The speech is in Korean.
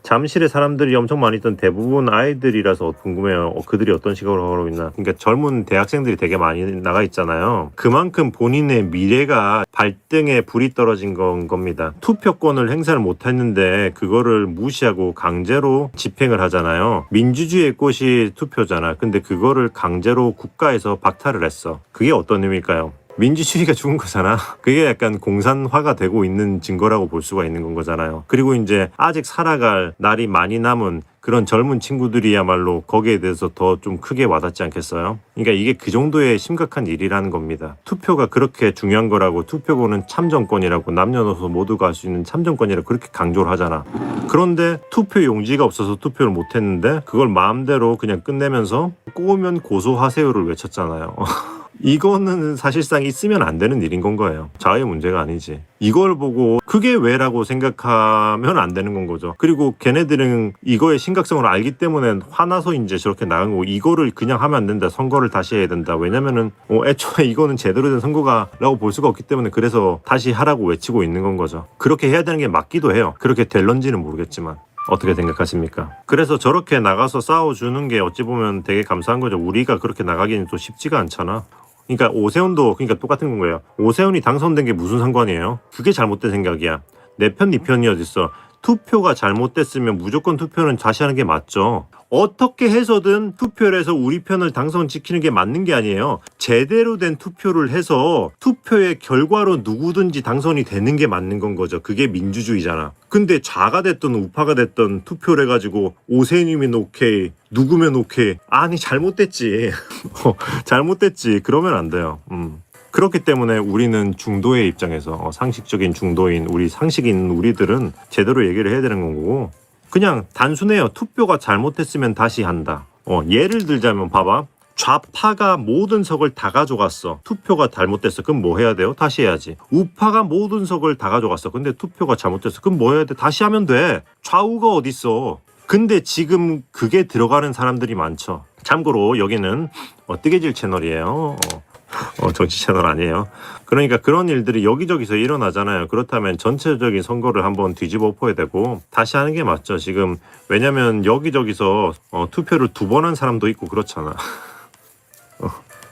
잠실에 사람들이 엄청 많이 있던 대부분 아이들이라서 궁금해요. 그들이 어떤 시각으로 하고 있나. 그러니까 젊은 대학생들이 되게 많이 나가 있잖아요. 그만큼 본인의 미래가 발등에 불이 떨어진 겁니다. 투표권을 행사를 못했는데 그거를 무시하고 강제로 집행을 하잖아요. 민주주의의 꽃이 투표잖아. 근데 그거를 강제로 국가에서 박탈을 했어. 그게 어떤 의미일까요? 민주주의가 죽은 거잖아. 그게 약간 공산화가 되고 있는 증거라고 볼 수가 있는 건 거잖아요. 그리고 이제 아직 살아갈 날이 많이 남은 그런 젊은 친구들이야말로 거기에 대해서 더 좀 크게 와닿지 않겠어요? 그러니까 이게 그 정도의 심각한 일이라는 겁니다. 투표가 그렇게 중요한 거라고, 투표권은 참정권이라고, 남녀노소 모두가 할 수 있는 참정권이라고 그렇게 강조를 하잖아. 그런데 투표 용지가 없어서 투표를 못했는데 그걸 마음대로 그냥 끝내면서 꼬우면 고소하세요를 외쳤잖아요. 이거는 사실상 있으면 안 되는 일인 건 거예요. 자의 문제가 아니지. 이걸 보고 그게 왜라고 생각하면 안 되는 건 거죠. 그리고 걔네들은 이거의 심각성을 알기 때문에 화나서 이제 저렇게 나간 거고, 이거를 그냥 하면 안 된다. 선거를 다시 해야 된다. 왜냐면은 애초에 이거는 제대로 된 선거가라고 볼 수가 없기 때문에 그래서 다시 하라고 외치고 있는 건 거죠. 그렇게 해야 되는 게 맞기도 해요. 그렇게 될런지는 모르겠지만. 어떻게 생각하십니까? 그래서 저렇게 나가서 싸워주는 게 어찌 보면 되게 감사한 거죠. 우리가 그렇게 나가기는 또 쉽지가 않잖아. 그러니까 오세훈도 똑같은 건 거예요. 오세훈이 당선된 게 무슨 상관이에요? 그게 잘못된 생각이야. 내 편, 네 편이 어딨어. 투표가 잘못됐으면 무조건 투표는 다시 하는 게 맞죠. 어떻게 해서든 투표를 해서 우리 편을 당선시키는 게 맞는 게 아니에요. 제대로 된 투표를 해서 투표의 결과로 누구든지 당선이 되는 게 맞는 건 거죠. 그게 민주주의잖아. 근데 좌가 됐든 우파가 됐든 투표를 해가지고 오세훈이면 오케이, 누구면 오케이. 아니 잘못됐지. 잘못됐지. 그러면 안 돼요. 그렇기 때문에 우리는 중도의 입장에서 상식적인 중도인, 우리 상식인 우리들은 제대로 얘기를 해야 되는 거고, 그냥 단순해요. 투표가 잘못했으면 다시 한다. 예를 들자면 봐봐. 좌파가 모든 석을 다 가져갔어. 투표가 잘못됐어. 그럼 뭐 해야 돼요? 다시 해야지. 우파가 모든 석을 다 가져갔어. 근데 투표가 잘못됐어. 그럼 뭐 해야 돼? 다시 하면 돼. 좌우가 어딨어. 근데 지금 그게 들어가는 사람들이 많죠. 참고로 여기는 뜨개질 채널이에요. 정치 채널 아니에요. 그러니까 그런 일들이 여기저기서 일어나잖아요. 그렇다면 전체적인 선거를 한번 뒤집어 엎어야 되고 다시 하는 게 맞죠. 지금 왜냐면 여기저기서 투표를 2번 한 사람도 있고 그렇잖아.